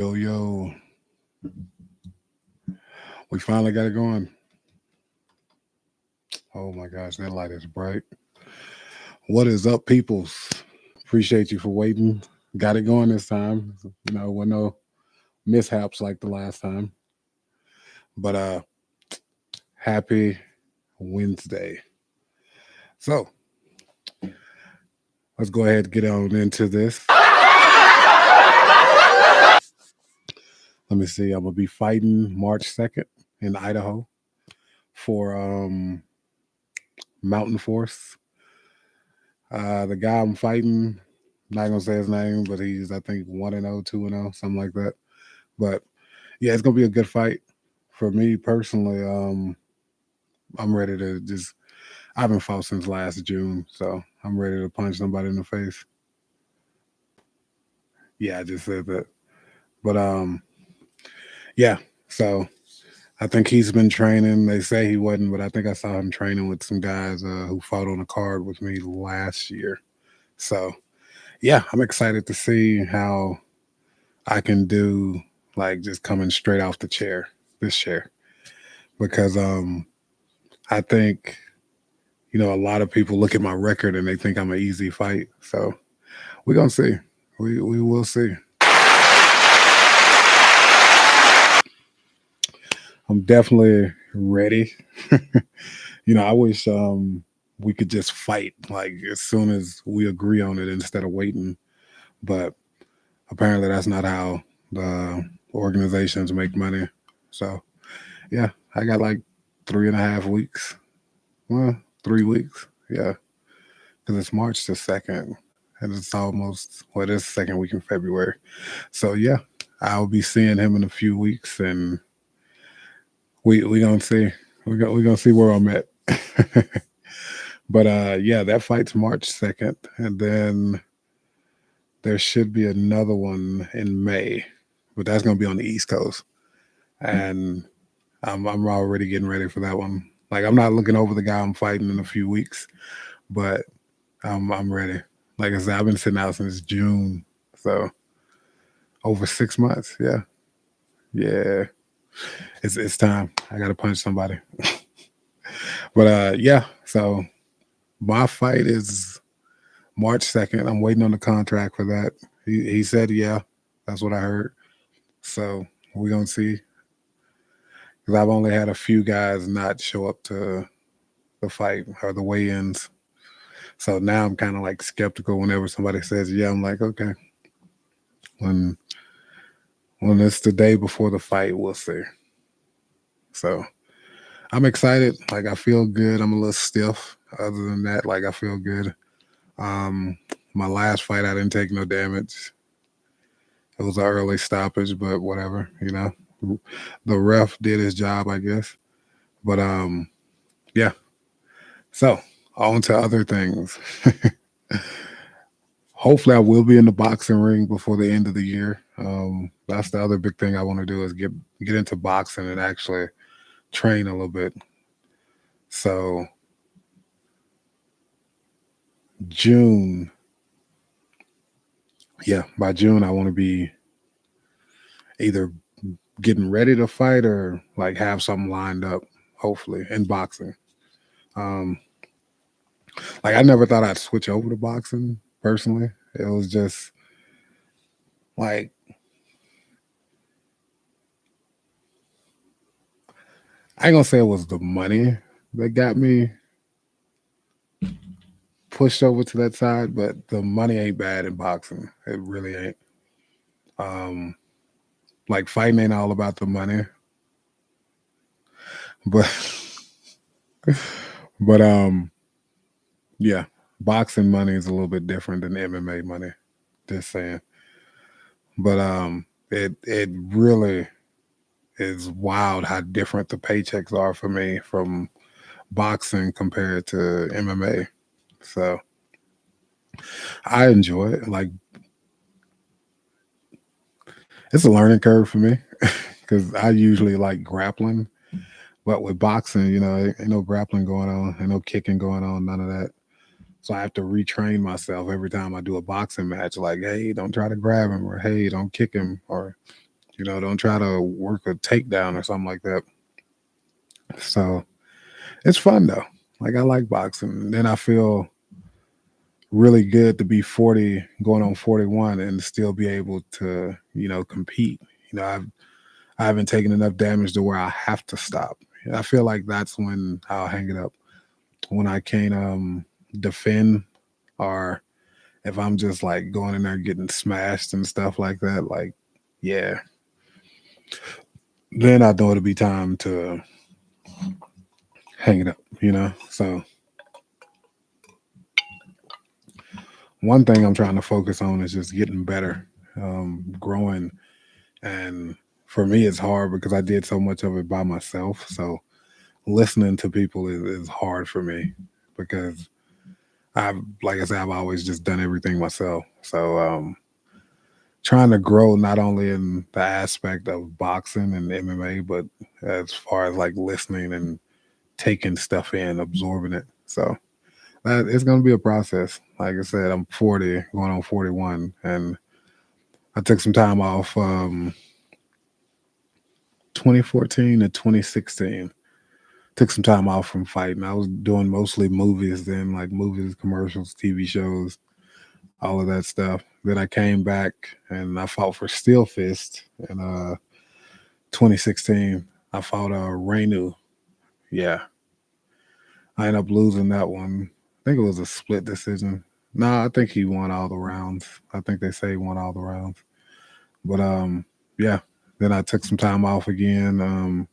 Yo, yo, we finally got it going. Oh my gosh, that light is bright. What is up, peoples? Appreciate you for waiting. Got it going this time. With no mishaps like the last time. But happy Wednesday. So let's go ahead and get on into this. Let me see. I'm gonna be fighting March 2nd in Idaho for Mountain Force. The guy I'm fighting, not gonna say his name, but he's I think 1-0, 2-0, something like that. But yeah, it's gonna be a good fight. For me personally, I'm ready to just. I haven't fought since last June, so I'm ready to punch somebody in the face. Yeah, I just said that. But yeah. So I think he's been training. They say he wasn't, but I think I saw him training with some guys who fought on a card with me last year. So yeah, I'm excited to see how I can do like just coming straight off the chair, this chair, because I think a lot of people look at my record and they think I'm an easy fight. So we're gonna see. We will see. I'm definitely ready. I wish we could just fight like as soon as we agree on it instead of waiting. But apparently that's not how the organizations make money. So yeah, I got like 3.5 weeks. Well, 3 weeks. Yeah, because it's March the 2nd, and it's almost this second week in February. So yeah, I'll be seeing him in a few weeks, and we gonna see. We gonna see where I'm at. But yeah, that fight's March 2nd, and then there should be another one in May, but that's gonna be on the East Coast, and I'm already getting ready for that one. Like I'm not looking over the guy I'm fighting in a few weeks, but I'm ready. Like I said, I've been sitting out since June, so over 6 months. Yeah, yeah, it's time. I got to punch somebody. But yeah, so my fight is March 2nd. I'm waiting on the contract for that. He said yeah, that's what I heard. So we're gonna see. Because I've only had a few guys not show up to the fight or the weigh-ins. So now I'm kind of like skeptical whenever somebody says yeah. I'm like okay, when when it's the day before the fight, we'll see. So I'm excited. Like I feel good. I'm a little stiff. Other than that, like I feel good. Um, my last fight, I didn't take no damage. It was an early stoppage, but whatever. The ref did his job, I guess. But yeah. So on to other things. Hopefully, I will be in the boxing ring before the end of the year. That's the other big thing I want to do is get into boxing and actually train a little bit. So June, yeah, by June I want to be either getting ready to fight or like have something lined up. Hopefully in boxing. Um, like I never thought I'd switch over to boxing personally. It was just like I ain't gonna say it was the money that got me pushed over to that side, but the money ain't bad in boxing. It really ain't. Um, like fighting ain't all about the money, but but yeah, boxing money is a little bit different than MMA money. Just saying. But it really is wild how different the paychecks are for me from boxing compared to MMA. So I enjoy it. Like it's a learning curve for me because I usually like grappling, but with boxing, ain't no grappling going on, ain't no kicking going on, none of that. So I have to retrain myself every time I do a boxing match. Like, hey, don't try to grab him, or hey, don't kick him, or Don't try to work a takedown or something like that. So it's fun though. Like I like boxing. And then I feel really good to be 40, going on 41, and still be able to, compete. I haven't taken enough damage to where I have to stop. I feel like that's when I'll hang it up. When I can't defend, or if I'm just like going in there getting smashed and stuff like that, like yeah, then I know it'll be time to hang it up. So one thing I'm trying to focus on is just getting better, growing. And for me, it's hard because I did so much of it by myself. So listening to people is hard for me because like I said, I've always just done everything myself. So trying to grow not only in the aspect of boxing and MMA, but as far as like listening and taking stuff in, absorbing it. So it's going to be a process. Like I said, I'm 40, going on 41, and I took some time off 2014 to 2016. Took some time off from fighting. I was doing mostly movies then, like movies, commercials, TV shows, all of that stuff. Then I came back and I fought for Steel Fist in 2016. I fought Reinu. Yeah, I ended up losing that one. I think it was a split decision. No, I think he won all the rounds. I think they say he won all the rounds. But yeah. Then I took some time off again.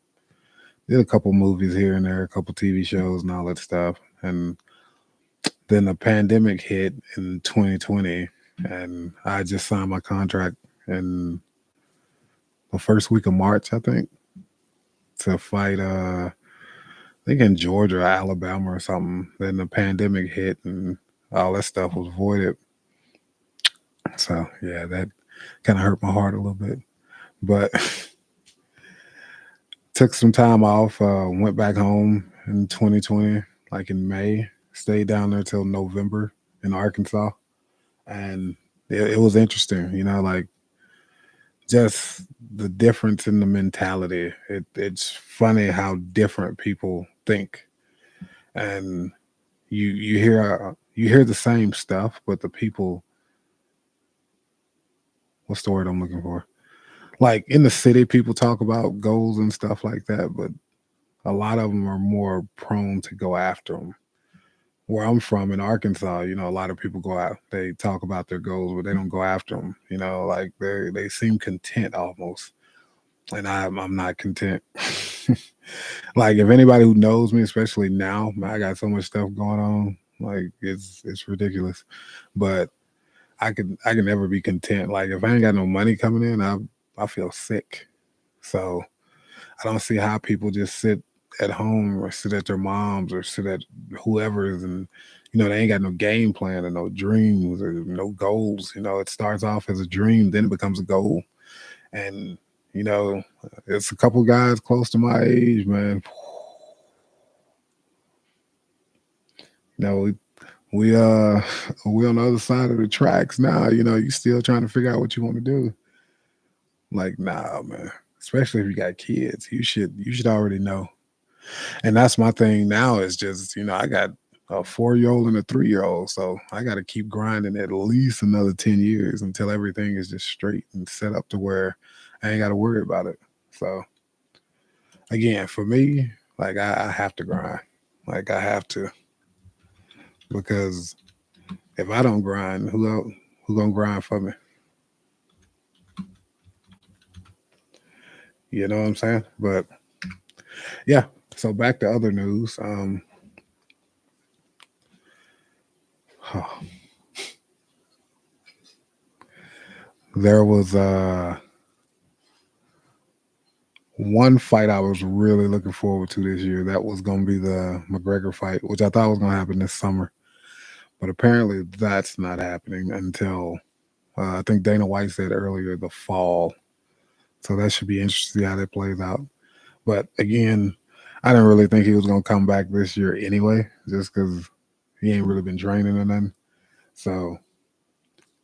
Did a couple movies here and there, a couple TV shows and all that stuff. And then the pandemic hit in 2020, and I just signed my contract in the first week of March, I think, to fight. I think in Georgia or Alabama or something. Then the pandemic hit, and all that stuff was voided. So yeah, that kind of hurt my heart a little bit. But took some time off. Went back home in 2020, like in May. Stayed down there till November in Arkansas, and it was interesting. Like just the difference in the mentality. It's funny how different people think, and you hear the same stuff, but the people. What's the word I'm looking for? Like in the city, people talk about goals and stuff like that, but a lot of them are more prone to go after them. Where I'm from in Arkansas, a lot of people go out, they talk about their goals, but they don't go after them. Like they seem content almost, and I'm not content. Like if anybody who knows me, especially now, man, I got so much stuff going on, like it's ridiculous. But I can never be content. Like if I ain't got no money coming in, I feel sick. So I don't see how people just sit at home or sit at their moms or sit at whoever's, and they ain't got no game plan or no dreams or no goals. It starts off as a dream, then it becomes a goal. And you know, it's a couple guys close to my age, man. You know, we we on the other side of the tracks now. You still trying to figure out what you want to do. Like, nah, man. Especially if you got kids, you should already know. And that's my thing now is just, I got a 4-year old and a 3-year old. So I got to keep grinding at least another 10 years until everything is just straight and set up to where I ain't got to worry about it. So again, for me, like I have to grind. Like I have to, because if I don't grind, who else, who gonna grind for me? You know what I'm saying? But yeah. So back to other news. There was one fight I was really looking forward to this year. That was going to be the McGregor fight, which I thought was going to happen this summer. But apparently that's not happening until I think Dana White said earlier the fall. So that should be interesting to see how that plays out. But again, I didn't really think he was going to come back this year anyway, just because he ain't really been training or nothing. So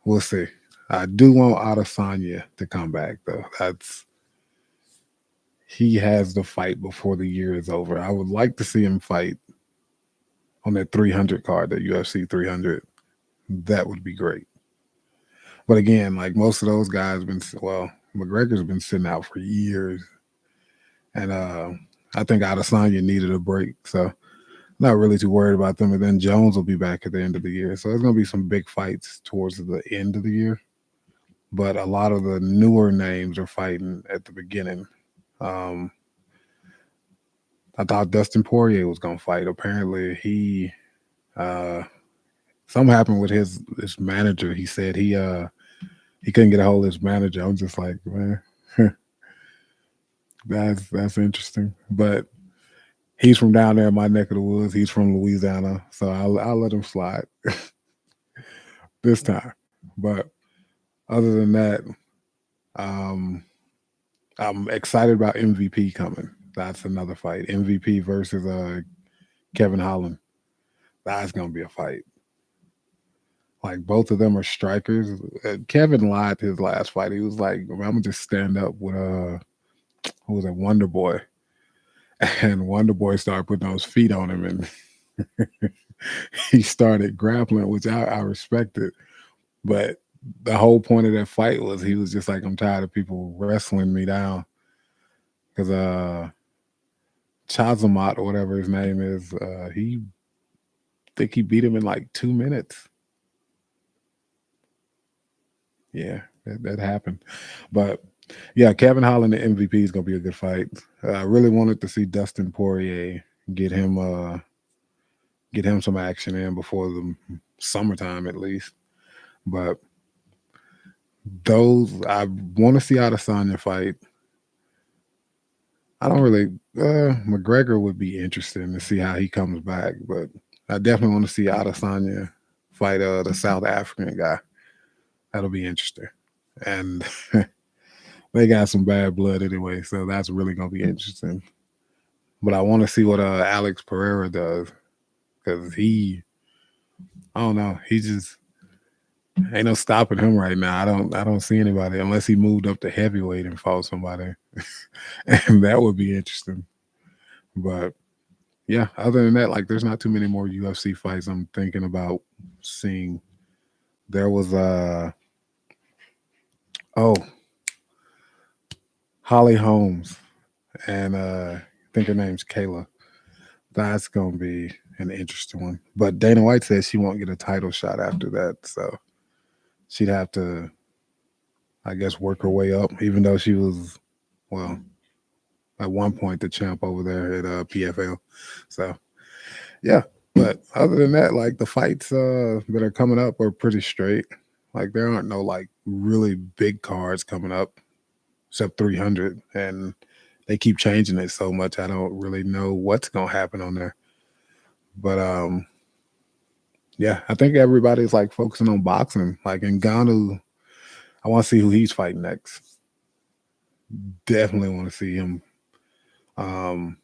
we'll see. I do want Adesanya to come back though. he has the fight before the year is over. I would like to see him fight on that 300 card, that UFC 300. That would be great. But again, like most of those guys been well, McGregor's been sitting out for years, and I think Adesanya needed a break, so not really too worried about them. And then Jones will be back at the end of the year, so there's gonna be some big fights towards the end of the year. But a lot of the newer names are fighting at the beginning. Um, I thought Dustin Poirier was gonna fight. Apparently, uh, something happened with his manager. He said he couldn't get a hold of his manager. I'm just like, man, that's interesting. But he's from down there in my neck of the woods. He's from Louisiana, so I'll let him slide this time. But other than that, um, I'm excited about MVP coming. That's another fight. MVP versus Kevin Holland. That's gonna be a fight. Like both of them are strikers. Kevin lied his last fight. He was like, "I'm gonna just stand up with who was it, Wonder Boy," and Wonder Boy started putting those feet on him, and he started grappling, which I respected. But the whole point of that fight was he was just like, "I'm tired of people wrestling me down," because Chazamat or whatever his name is, he think he beat him in like 2 minutes. Yeah, that happened. But yeah, Kevin Holland, the MVP, is gonna be a good fight. I really wanted to see Dustin Poirier get him uh get him some action in before the summertime at least. But those I want to see Adesanya fight. I don't really. McGregor would be interesting to see how he comes back, but I definitely want to see Adesanya fight the South African guy. That'll be interesting, and they got some bad blood anyway, so that's really gonna be interesting. But I want to see what Alex Pereira does because I don't know, he just ain't no stopping him right now. I don't see anybody unless he moved up to heavyweight and fought somebody, and that would be interesting. But yeah, other than that, like there's not too many more UFC fights I'm thinking about seeing. There was oh, Holly Holmes and I think her name's Kayla. That's gonna be an interesting one. But Dana White says she won't get a title shot after that, so she'd have to, I guess, work her way up. Even though she was, well, at one point the champ over there at PFL. So yeah, but other than that, like the fights that are coming up are pretty straight. Like there aren't no like really big cards coming up except 300, and they keep changing it so much. I don't really know what's gonna happen on there. But yeah, I think everybody's like focusing on boxing. Like in Ngannou, I want to see who he's fighting next. Definitely want to see him. Um,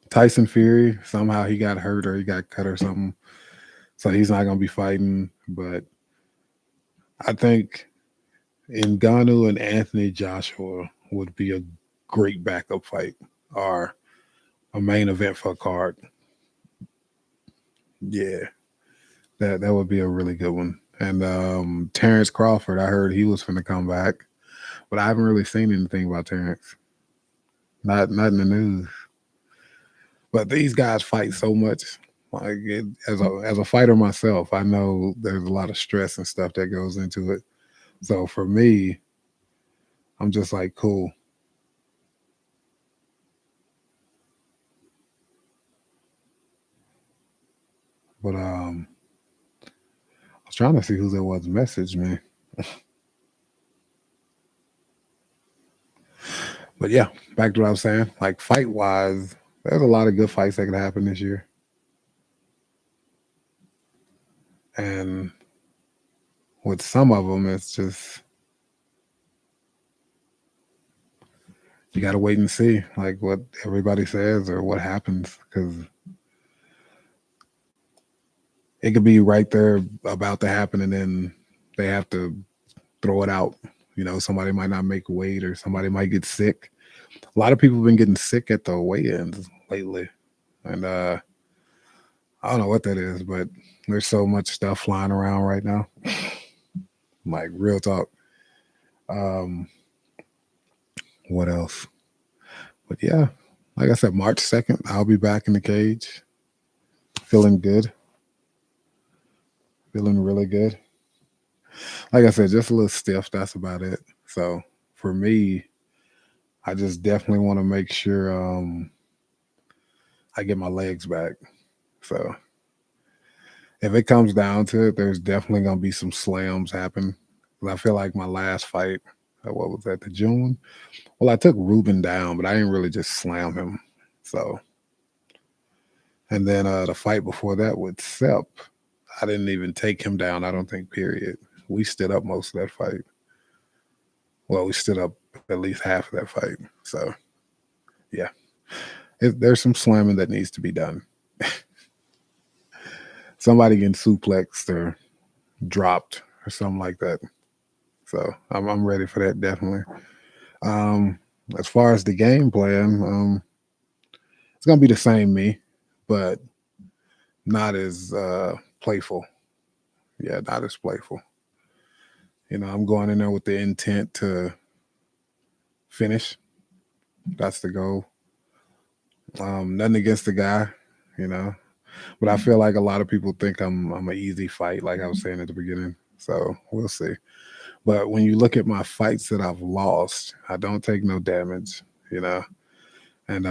Tyson Fury, somehow he got hurt or he got cut or something, so he's not gonna be fighting. But I think Ngannou and Anthony Joshua would be a great backup fight or a main event for a card. Yeah, that would be a really good one. And Terrence Crawford, I heard he was going to come back, but I haven't really seen anything about Terrence. Not in the news. But these guys fight so much. Like as a fighter myself, I know there's a lot of stress and stuff that goes into it. So for me, I'm just like cool. But I was trying to see who that was message me. But yeah, back to what I was saying. Like fight wise, there's a lot of good fights that could happen this year. And with some of them, it's just you got to wait and see, like what everybody says or what happens, because it could be right there about to happen, and then they have to throw it out Somebody might not make weight or somebody might get sick. A lot of people have been getting sick at the weigh-ins lately. And I don't know what that is, but there's so much stuff flying around right now. Like real talk. Um, what else? But yeah, like I said, March 2nd, I'll be back in the cage, feeling good, feeling really good. Like I said, just a little stiff. That's about it. So for me, I just definitely want to make sure I get my legs back. So if it comes down to it, there's definitely gonna be some slams happen. 'Cause I feel like my last fight, what was that, the June? Well, I took Ruben down, but I didn't really just slam him. So, and then the fight before that with Sep, I didn't even take him down. I don't think. Period. We stood up most of that fight. Well, we stood up at least half of that fight. So, yeah, there's some slamming that needs to be done. Somebody getting suplexed or dropped or something like that. So I'm ready for that definitely. Um, as far as the game plan, it's gonna be the same me, but not as playful. Yeah, not as playful. I'm going in there with the intent to finish. That's the goal. Nothing against the guy, you know, but I feel like a lot of people think I'm an easy fight, like I was saying at the beginning. So we'll see. But when you look at my fights that I've lost, I don't take no damage, you know, and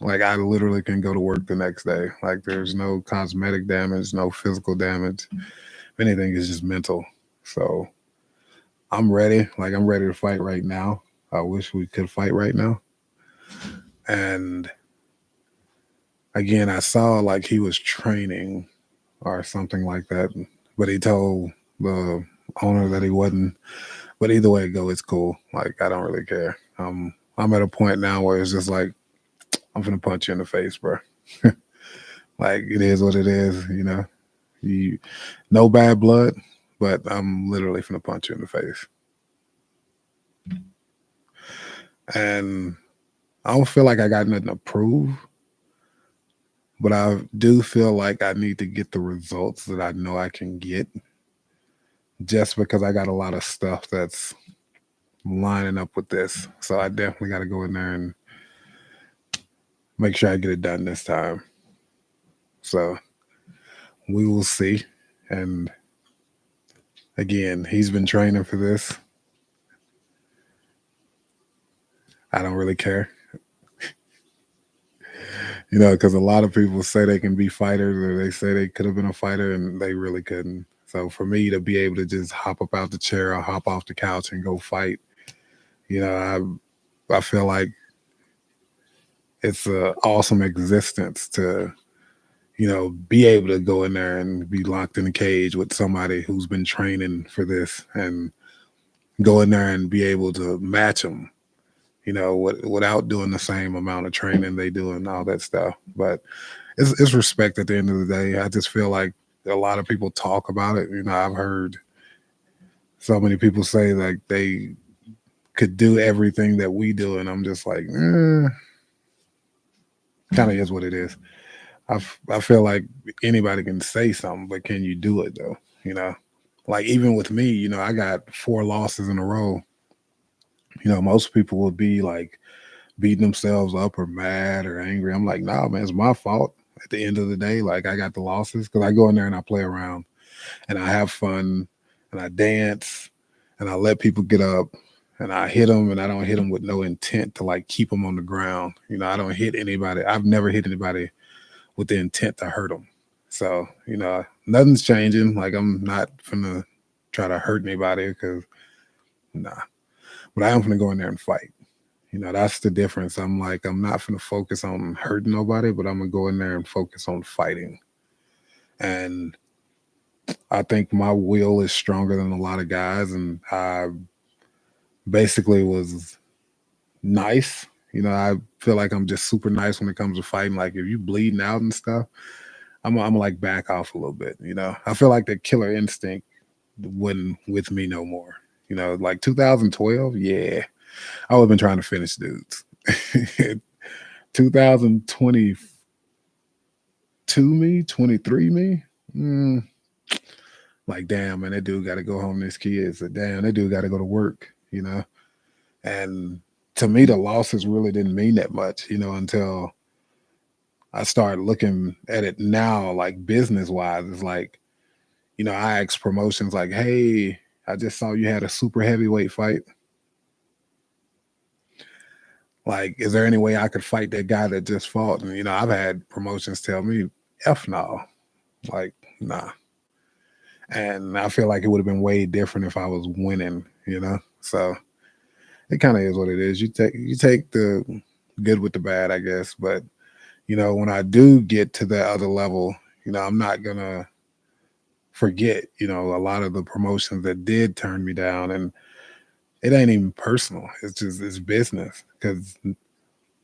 like I literally can go to work the next day. Like there's no cosmetic damage, no physical damage. If anything, it's just mental. So I'm ready. Like I'm ready to fight right now. I wish we could fight right now. And again, I saw like he was training or something like that, but he told the owner that he wasn't. But either way it go, it's cool. Like I don't really care. I'm at a point now where it's just like I'm gonna punch you in the face, bro. Like it is what it is. You no bad blood, but I'm literally gonna punch you in the face. And I don't feel like I got nothing to prove, but I do feel like I need to get the results that I know I can get just because I got a lot of stuff that's lining up with this. So I definitely got to go in there and make sure I get it done this time. So we will see. And again, he's been training for this. I don't really care, because a lot of people say they can be fighters or they say they could have been a fighter and they really couldn't. So for me to be able to just hop up out the chair or hop off the couch and go fight, you know, I feel like it's an awesome existence to be able to go in there and be locked in a cage with somebody who's been training for this and go in there and be able to match them, without doing the same amount of training they do and all that stuff. But it's respect at the end of the day. I just feel like a lot of people talk about it. I've heard so many people say like they could do everything that we do, and I'm just like, kind of is what it is. I feel like anybody can say something, but can you do it though? You know, like even with me, I got 4 losses in a row. Most people would be like beating themselves up or mad or angry. I'm like, nah, man, it's my fault. At the end of the day, like I got the losses because I go in there and I play around and I have fun and I dance and I let people get up and I hit them and I don't hit them with no intent to like keep them on the ground. I don't hit anybody. I've never hit anybody with the intent to hurt them. So, nothing's changing. Like I'm not gonna try to hurt anybody because nah, but I am gonna go in there and fight. That's the difference. I'm like, I'm not gonna focus on hurting nobody, but I'm gonna go in there and focus on fighting. And I think my will is stronger than a lot of guys, and I basically was nice. I feel like I'm just super nice when it comes to fighting. Like if you bleeding out and stuff, I'm like back off a little bit. I feel like the killer instinct wouldn't with me no more. Like 2012. Yeah, I would have been trying to finish dudes. 2022 me, 23 me. Mm, like, damn, man, that dude got to go home to his kids. Damn, that dude got to go to work. And to me, the losses really didn't mean that much, until I started looking at it now, like business wise. It's like, I ask promotions like, hey, I just saw you had a super heavyweight fight. Like, is there any way I could fight that guy that just fought? And I've had promotions tell me, F no. Like, nah. And I feel like it would have been way different if I was winning. So it kind of is what it is. You take the good with the bad, I guess. But when I do get to that other level, I'm not gonna forget, a lot of the promotions that did turn me down. And it ain't even personal. It's business. Because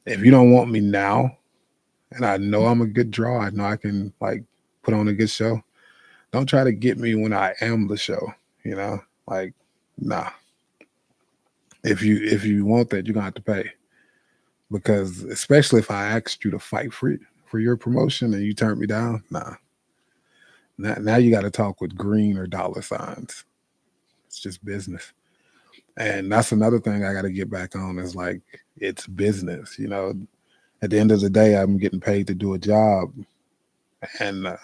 if you don't want me now, and I know I'm a good draw, I know I can like put on a good show. Don't try to get me when I am the show. You know, like nah. If you want that, you're gonna have to pay. Because especially if I asked you to fight for your promotion and you turned me down, nah. Now you got to talk with green or dollar signs. It's just business. And that's another thing I got to get back on is like it's business. At the end of the day, I'm getting paid to do a job, and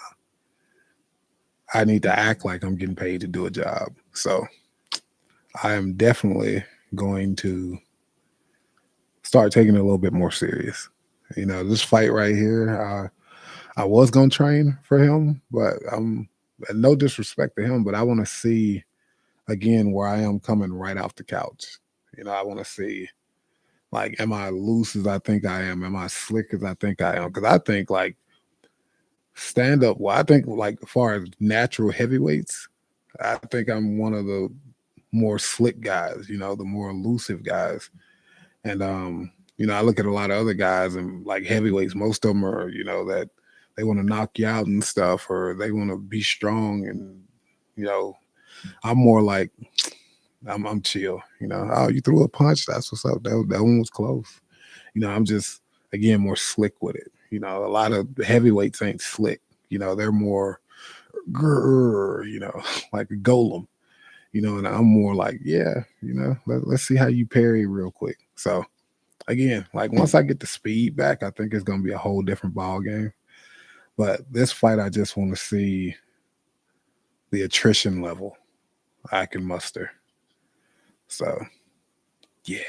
I need to act like I'm getting paid to do a job. So I am definitely going to start taking it a little bit more serious. This fight right here, I was gonna train for him, but and no disrespect to him, but I want to see again where I am coming right off the couch. I want to see like, am I loose as I think I am? Am I slick as I think I am? Because I think like stand up. Well, I think like as far as natural heavyweights, I think I'm one of the more slick guys. The more elusive guys. And I look at a lot of other guys and like heavyweights. Most of them are that they want to knock you out and stuff, or they want to be strong. And you know, I'm more like I'm chill. Oh, you threw a punch. That's what's up. That one was close. I'm just again more slick with it. A lot of heavyweights ain't slick. They're more grrr, like a golem. And I'm more like, yeah, let's see how you parry real quick. So again, like once I get the speed back, I think it's gonna be a whole different ball game. But this fight, I just want to see the attrition level I can muster. So yeah.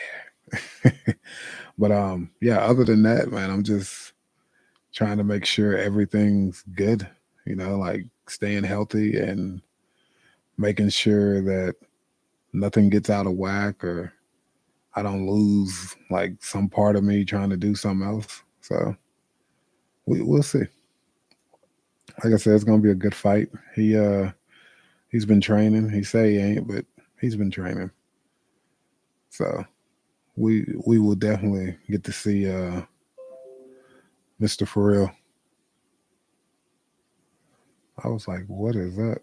But yeah, other than that, man, I'm just trying to make sure everything's good, like staying healthy and making sure that nothing gets out of whack or I don't lose like some part of me trying to do something else. So we'll see. Like I said, it's gonna be a good fight. He's been training. He say he ain't, but he's been training. So we will definitely get to see Mr. For real. I was like, what is that?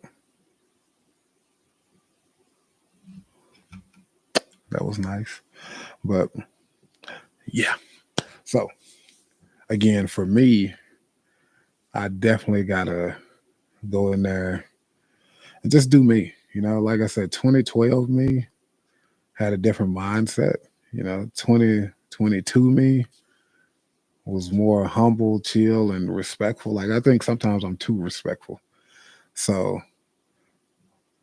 That was nice. But yeah. So again, for me, I definitely gotta go in there and just do me. Like I said, 2012 me had a different mindset. 2022 me was more humble, chill, and respectful. Like I think sometimes I'm too respectful. So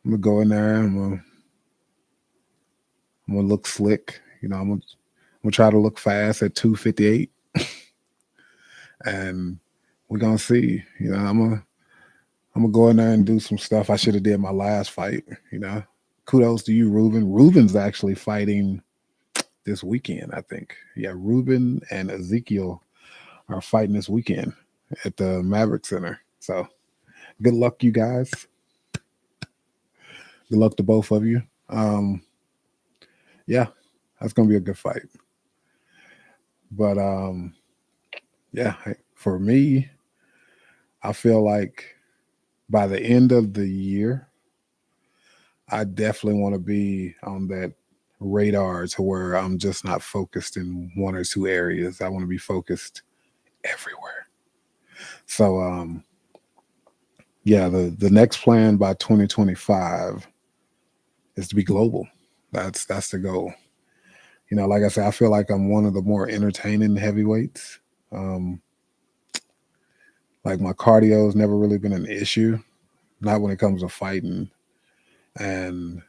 I'm gonna go in there. I'm gonna look slick. I'm gonna try to look fast at 258, and we're gonna see. I'm gonna go in there and do some stuff I should have did my last fight. Kudos to you, Ruben. Ruben's actually fighting this weekend, I think. Yeah, Ruben and Ezekiel are fighting this weekend at the Maverick Center. So good luck, you guys. Good luck to both of you. Yeah, that's gonna be a good fight. But yeah, for me, I feel like by the end of the year, I definitely want to be on that radar to where I'm just not focused in one or two areas. I want to be focused everywhere. So yeah, the next plan by 2025 is to be global. That's the goal. Like I said, I feel like I'm one of the more entertaining heavyweights. Um, like my cardio has never really been an issue, not when it comes to fighting, and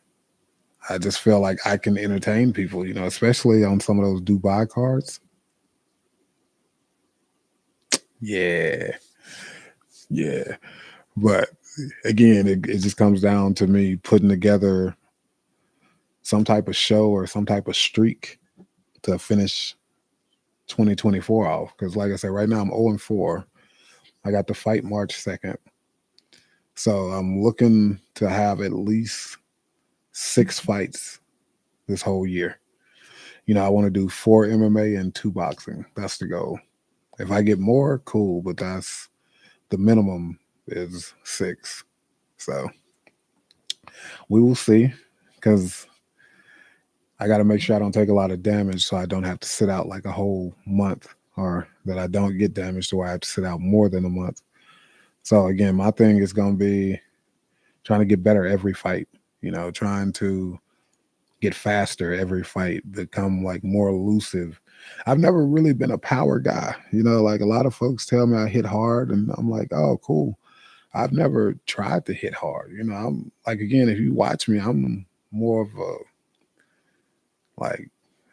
I just feel like I can entertain people. Especially on some of those Dubai cards. Yeah, yeah. But again, it just comes down to me putting together some type of show or some type of streak to finish 2024 off. Because, like I said, right now I'm 0-4. I got the fight March 2nd. So I'm looking to have at least 6 fights this whole year. I want to do 4 MMA and 2 boxing. That's the goal. If I get more, cool, but that's the minimum is 6. So we will see because I got to make sure I don't take a lot of damage so I don't have to sit out like a whole month or that I don't get damaged to where I have to sit out more than a month. So again, my thing is going to be trying to get better every fight, trying to get faster every fight, become like more elusive. I've never really been a power guy, like a lot of folks tell me I hit hard and I'm like, oh, cool. I've never tried to hit hard. I'm like, again, if you watch me, I'm more of a, like,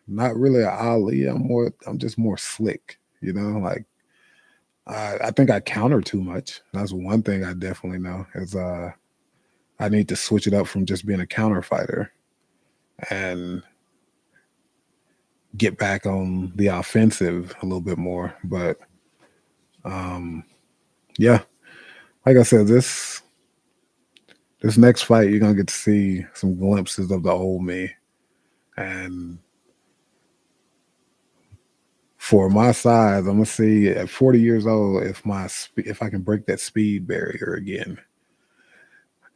not really a Ali. I'm just more slick, like I think I counter too much. That's one thing I definitely know is I need to switch it up from just being a counter fighter and get back on the offensive a little bit more. But um, yeah, like I said, this next fight you're gonna get to see some glimpses of the old me. And for my size, I'm gonna see at 40 years old if I can break that speed barrier again.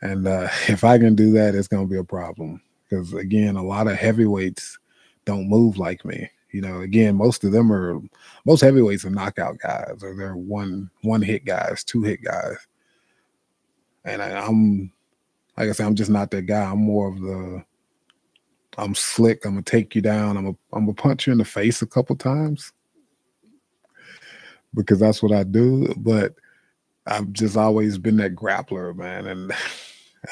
And if I can do that, it's gonna be a problem because again, a lot of heavyweights don't move like me. Again, most heavyweights are knockout guys, or they're one hit guys, 2 hit guys. And I'm like I said, I'm just not that guy. I'm slick. I'm gonna take you down. I'm gonna punch you in the face a couple times because that's what I do. But I've just always been that grappler, man, and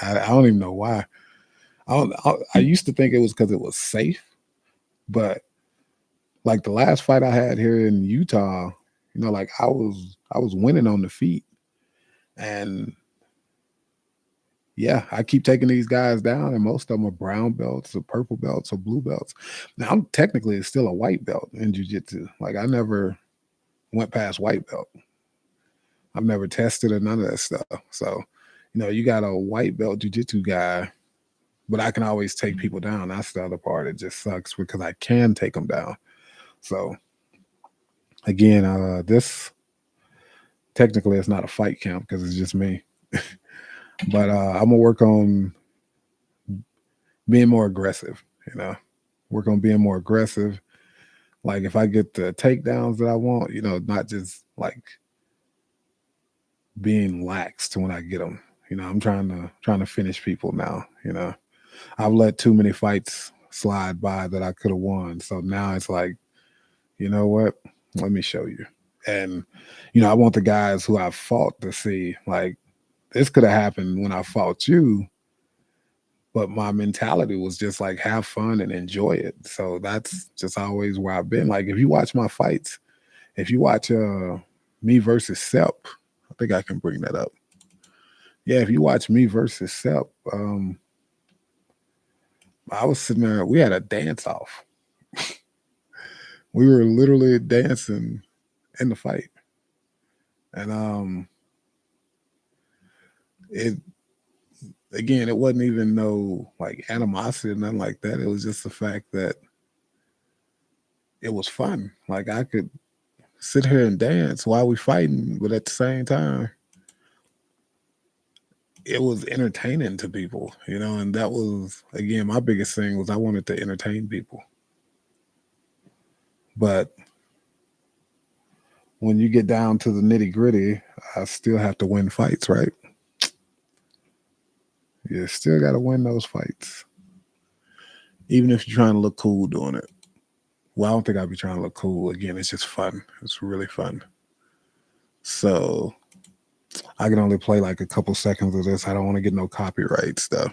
I don't even know why. I used to think it was because it was safe, but like the last fight I had here in Utah, like I was winning on the feet, and yeah, I keep taking these guys down, and most of them are brown belts or purple belts or blue belts. Now I'm technically still a white belt in jujitsu. Like I never went past white belt. I've never tested or none of that stuff. So, you got a white belt jujitsu guy, but I can always take people down. That's the other part. It just sucks because I can take them down. So again, this technically it's not a fight camp because it's just me. But I'm gonna work on being more aggressive. Work on being more aggressive. Like if I get the takedowns that I want, not just like being lax to when I get them. I'm trying to finish people now. I've let too many fights slide by that I could have won. So now it's like, you know what? Let me show you. And I want the guys who I fought to see like this could have happened when I fought you, but my mentality was just like have fun and enjoy it. So that's just always where I've been. Like if you watch my fights, if you watch me versus Sep, I think I can bring that up. Yeah, if you watch me versus Sep, I was sitting there. We had a dance off. We were literally dancing in the fight, and it again, it wasn't even no like animosity or nothing like that. It was just the fact that it was fun. Like I could sit here and dance while we fighting, but at the same time, it was entertaining to people, and that was again my biggest thing was I wanted to entertain people. But when you get down to the nitty gritty, I still have to win fights, right? You still got to win those fights, even if you're trying to look cool doing it. Well, I don't think I'd be trying to look cool. Again, it's just fun. It's really fun. So I can only play like a couple seconds of this. I don't want to get no copyright stuff.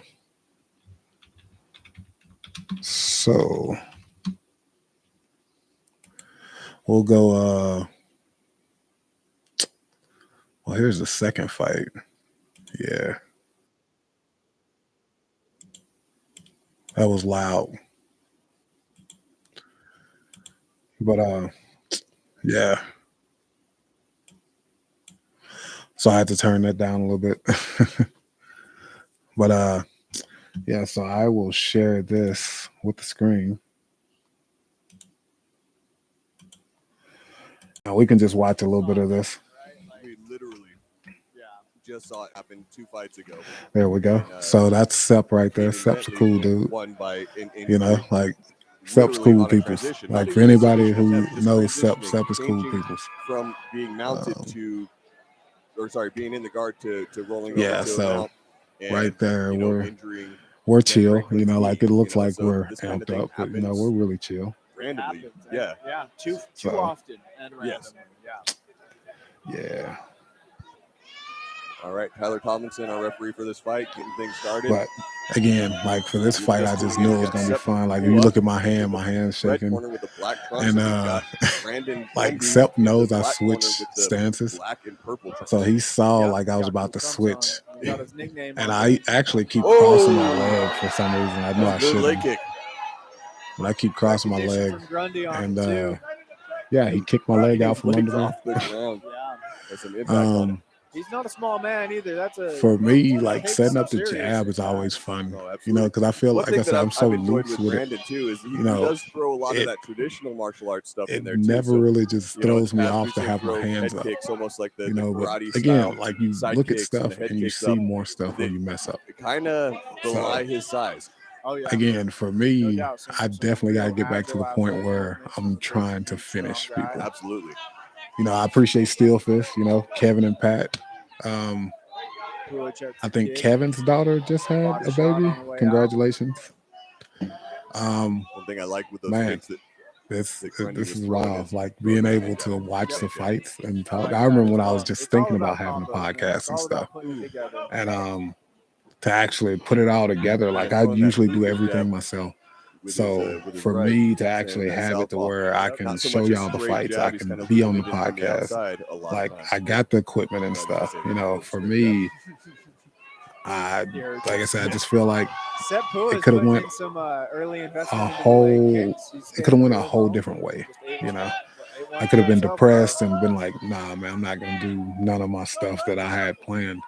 So we'll go. Well, here's the second fight. Yeah. That was loud. But yeah. So I had to turn that down a little bit. But yeah, so I will share this with the screen. Now we can just watch a little bit of this. We literally just saw it happen 2 fights ago. There we go. So that's Sepp right there. Sepp's a cool dude. Won by like Sepp's cool people. Like for anybody who knows Sepp is cool people. From being mounted being in the guard to rolling yeah, over to so a mount and, right there we're Ben chill. Franklin's Like it looks like so we're this kind of amped thing up, but happens we're really chill. randomly. Yeah, too So- often and Yes. randomly. Yeah. All right, Tyler Tomlinson, our referee for this fight, getting things started. But again, like for this fight, I just knew it was gonna be fun. Like if you look at my hand's Red shaking. corner with the black trunks, And we've got Brandon like Bundy Sepp in the knows I black corner switched with the stances. black and purple trunks. So he saw Yeah, like I was got about to thumbs on switch. it. He got his nickname And on I it. actually keep Oh! crossing my leg for some reason. I know I Good leg shouldn't. kick. But I keep crossing my Recognition leg. from Grundy on And it too. yeah, he kicked my leg out from Legs under me. off the ground. Yeah, That's some impact on it. he's not a small man either. That's a For me, like takes setting up the serious. jab is always fun. No, absolutely. Because I feel One like I thing said, that I'm so I've enjoyed loose with with it. Brandon too is he know, does throw a lot it- of that traditional martial arts stuff in It there too. never So, really just you know, throws me abs off to to have my throw hands head up. kicks, almost like the, But karate again, style. like you side look at kicks and stuff the head and you kicks see up. more stuff when you mess up. Kind of belie his size. Oh yeah. Again, for No me, doubt, I definitely got to real get back to the agile point athlete, where makes I'm some trying to big, finish strong guy. people. Absolutely. I appreciate Steelfish, Kevin and Pat. Pulich at I the think kick. Kevin's daughter just had Body a shot baby. on the way out. Congratulations. One thing I like with those Man, kicks that this that Grundy this was is throwing wild. is Like throwing being that able head to down. watch the Yep. fights and I talk. like I that remember as when I well. was just It's all thinking about having a combos, man. It's podcast and all about stuff. putting it together. And to actually put it all together, like I usually do everything myself. With So with for right, me to saying actually that have it to southpaw. where I can Not so show much a y'all the straight fights, jab, I he's can kind of be on the moving in from the podcast. outside a lot of Like times. I got the equipment and stuff. For me, like I said, I just feel like Sepp Pulich it coulda putting went in some early investment a into the leg whole. kicks. He's It could have went a staying whole real different low. way. Just able- I could have been himself up. depressed and been like, nah, man, I'm not gonna do none of my stuff that I had planned.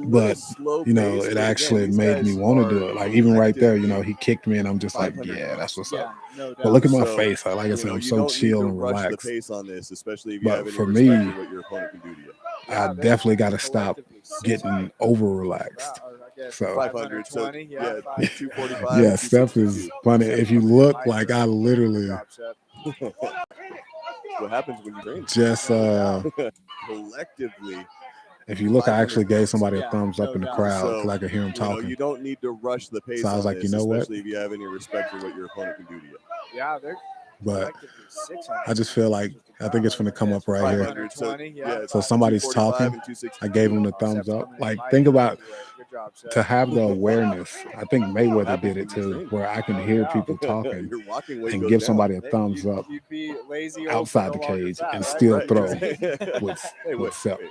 But it actually made me want to do it. Like even right there, he kicked me, and I'm just like, yeah, that's what's up. Yeah, no doubt. But look at my So, face. Like I said, I'm you so don't chill need to and rush relaxed. the pace on this, especially if you But have any for respect me, for what your opponent can do to you. Yeah, I they're definitely got to stop collectively 600. getting over relaxed. Or I guess So 500, so 520, yeah, 245. yeah, and Steph is 262. funny. If you look, like I literally Drop set. What happens when you train? just Collectively, if you look, I actually 500 gave pounds. somebody a Yeah, thumbs up no in the doubt. crowd because So, I could hear him you know, talking. you don't need to rush the pace So I was on like, this, you know what? especially if you have any respect for what your opponent can do to you. Yeah, they're But collectively 600. I just feel like I think it's going to come up right here. 500, so, 520, yeah, So somebody's 245 talking. and 262. I gave him the Oh, thumbs Sepp's up. coming in Like light think about Good job, Sepp. to have the awareness. I think Mayweather Happens did it when you too, train. where I can hear people talking Your walking weight and goes give down. somebody a Hey, thumbs up You'd be lazy old outside the no longer cage fat, and right? still Right. throw Right. with Hey, with wait, Sepp. wait.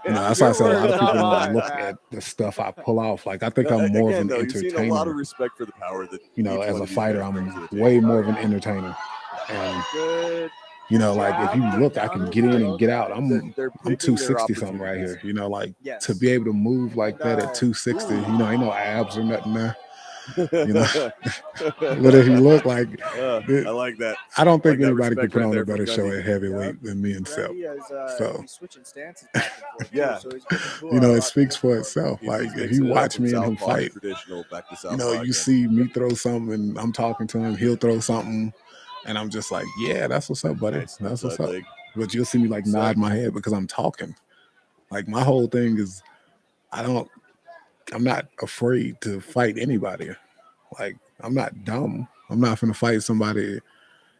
That's why I said a lot of Your people words, not don't look mine, at the stuff I pull off. Like I think I'm more Again, of though, an you've seen a lot of entertainer. respect for the power that You know, each as one a of these fighter, guys I'm brings to the table. way more of an entertainer. And Good. like if you look, I can get in and get out. I'm They're I'm picking their 260 something right opportunities. here. Like Yes. to be able to move like that at 260. Ain't no abs or nothing there. You know, but if you look like, I like that. I don't think Like that anybody could respect put right on a there from better show Gundy. at heavyweight than me and Sep. Randy is So- he's switching stances back and forth. Yeah. So he's getting You know, it speaks for itself. He's Like if mixing you it up watch from me and him southpaw to fight, traditional back to you southpaw know, you again. see me throw something and I'm talking to him, he'll throw something, and I'm just like, yeah, that's what's up, buddy. Nice That's what's inside up. leg. But you'll see me like Sep. nod my head because I'm talking. Like my whole thing is I'm not afraid to fight anybody. Like I'm not dumb. I'm not gonna fight somebody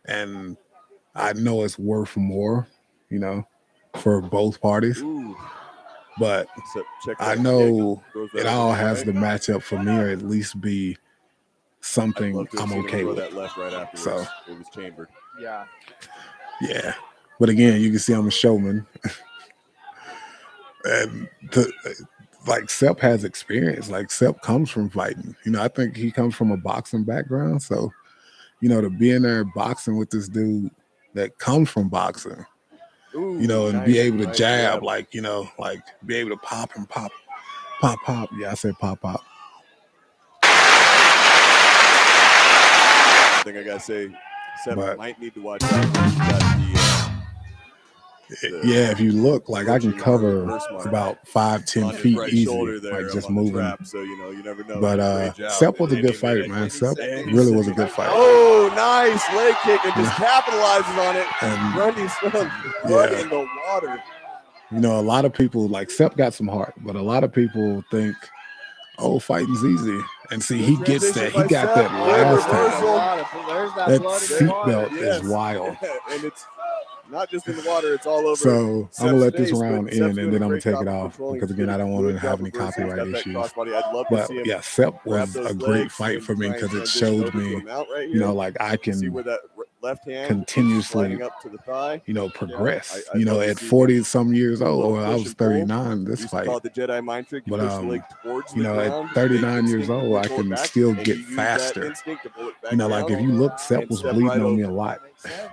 and I know it's worth more, you know, for both parties. Ooh. But So check I that know kick. Throws that it over all the has leg. to match up for me or at least be I'd something love to have I'm seen him okay throw with. that left right afterwards. So- It was chambered. Yeah. Yeah. But again, you can see I'm a showman. And like Sep has experience. Like Sep comes from fighting. You know, I think he comes from a boxing background. So, you know, to be in there boxing with this dude that comes from boxing, Ooh, you know, and be nice, able to nice jab, like, you know, like be able to pop and pop. Yeah, I said pop. I think I gotta say, Sep But- might need to watch out. He's got Yeah, if you look, like I can Approaching cover reverse mark about 5-10 on his feet right easy, shoulder there, like just on the moving. trap, so you know, you never know. But Great job. Sep was a Any good fighter, minute. man. Sep And really he's was a sitting good fighter. Oh, nice leg kick and just Yeah. capitalizes on it. And Grundy's blood Yeah. in the water. you know, a lot of people like Sep got some heart, but a lot of people think, oh, fighting's easy. And see, he Good gets transition that. He by got Sep. that Good last reversal. time. There's that That blood in the water. seatbelt is wild. And it's not just in the water, it's all over. So I'm gonna let this round Sep's end, and doing then a I'm gonna great take job it of off controlling. because He's again, doing I don't a want good to have job any reversing. He's copyright got that issues. crossbody. I'd love to But see him yeah, Sep grab was those a great legs fight and for me try and because it transition showed over to me, a mount right you know, here. like I See can, where that left hand continuously, sliding up to the thigh. you know, progress. I'd you know, love to at see 40 some years do a old, little well, I push was and pull. 39 this Used to fight. call it the Jedi mind trick. You But, push the leg towards you the know, ground. at 39 they years old, I instinctively pull it can back, still and get you use that faster. instinct to pull it back You know, like down if you look, Sep and was step bleeding right on me a over. lot. Makes sense.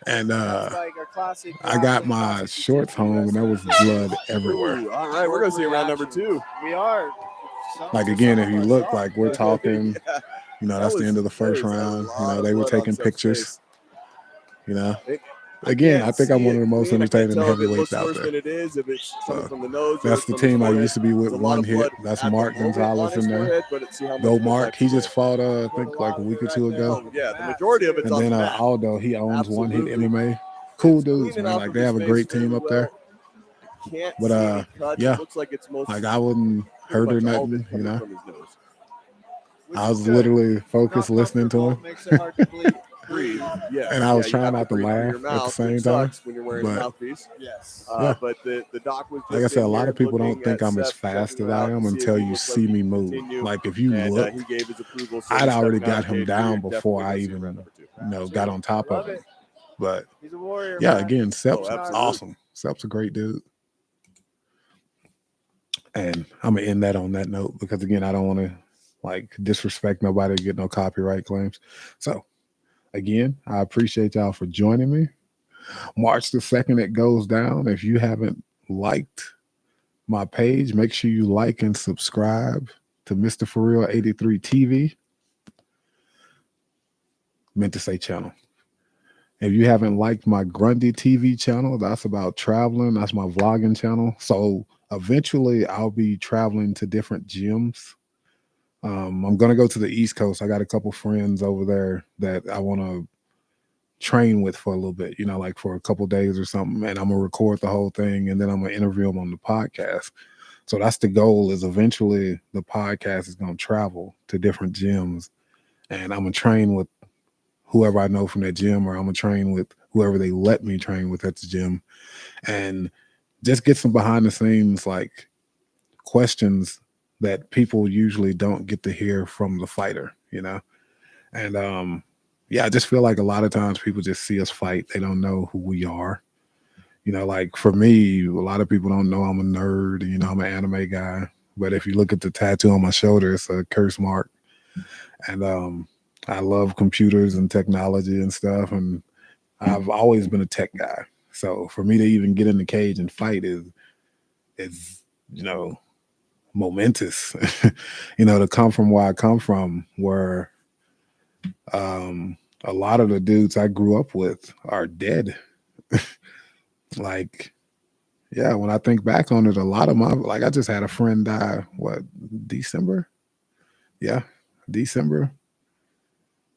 And That's like a classic. I got my shorts home and there was blood everywhere. Ooh, all right, we're gonna see round number 2. We are. Like again, if you look, like we're talking, Yeah, you know, that that's the was- end of the there first is a round. You lot know, of they were blood on taking Sep's pictures. face. You know, It- again, I can't think I'm see one it of the most clean. I can't entertaining tell if it heavyweights looks out worse there. than it is, if it's coming So, from the nose. or That's it's the from his team I forehead. used to be with. There's a lot One of hit. blood That's at the Mark moment Gonzalez on his in there. forehead, but let's see how much Go blood Mark, left he today. just fought, I think like a week or two ago. Oh, yeah, the majority of it's And on then the mat. Aldo, he owns One Hit Absolutely. MMA. Cool It's dudes, cleaning man. off Like of they his have a face great team fairly up there. well. Can't But, see any cuts. yeah. It looks like it's most Like I wouldn't pretty hurt or much all of it nothing, you coming know. from his nose. I was literally focused listening to him. Makes it hard to bleed. Breathe. Yeah. And I was you trying have not to breathe through laugh your at the mouth, same which time, sucks when you're wearing a but- mouthpiece. Yes. Yeah. But the doc was just Like I said, a in lot here of people don't looking think at I'm as Sep, fast checking as him I out am to see if until he you looks see like he me can move. continue. Like if you And look, he gave his approval. So I'd he's already stepping out got of him cage. down We're before definitely I gonna see even, round number 2. you know, got on top Love of him. it. But He's a warrior. yeah, man. again, Sep's absolutely. awesome. Sep's a great dude. And I'm gonna end that on that note because again, I don't want to like disrespect nobody, get no copyright claims. So again, I appreciate y'all for joining me. March the 2nd, it goes down. If you haven't liked my page, make sure you like and subscribe to Mr. For Real 83 TV. Meant to say channel. If you haven't liked my Grundy TV channel, that's about traveling. That's my vlogging channel. So eventually I'll be traveling to different gyms. I'm going to go to the East Coast. I got a couple friends over there that I want to train with for a little bit, you know, like for a couple days or something. And I'm going to record the whole thing and then I'm going to interview them on the podcast. So that's the goal, is eventually the podcast is going to travel to different gyms and I'm going to train with whoever I know from that gym, or I'm going to train with whoever they let me train with at the gym, and just get some behind the scenes, like questions that people usually don't get to hear from the fighter, you know? And yeah, I just feel like a lot of times people just see us fight. They don't know who we are. You know, like for me, a lot of people don't know I'm a nerd, you know, I'm an anime guy. But if you look at the tattoo on my shoulder, it's a curse mark. And I love computers and technology and stuff. And I've always been a tech guy. So for me to even get in the cage and fight is, you know, momentous, to come from where I come from, where a lot of the dudes I grew up with are dead. Like, yeah, when I think back on it, a lot of like, I just had a friend die, what, December? Yeah, December.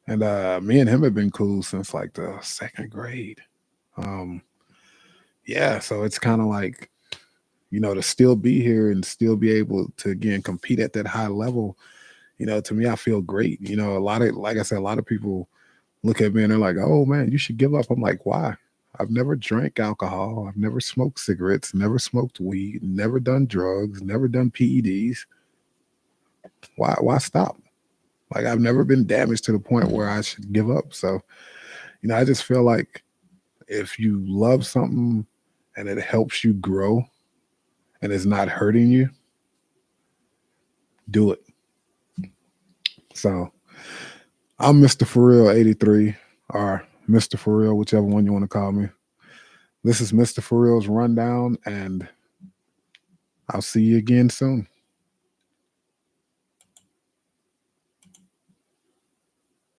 And me and him have been cool since like the second grade. Um, yeah, so it's kind of like, to still be here and still be able to again compete at that high level, to me, I feel great. Like I said, a lot of people look at me and they're like, oh man, you should give up. I'm like, why? I've never drank alcohol. I've never smoked cigarettes, never smoked weed, never done drugs, never done PEDs. Why stop? Like, I've never been damaged to the point where I should give up. So, I just feel like if you love something and it helps you grow and it's not hurting you, do it. So I'm Mr. For Real 83 or Mr. For Real, whichever one you want to call me. This is Mr. For Real's Rundown, and I'll see you again soon.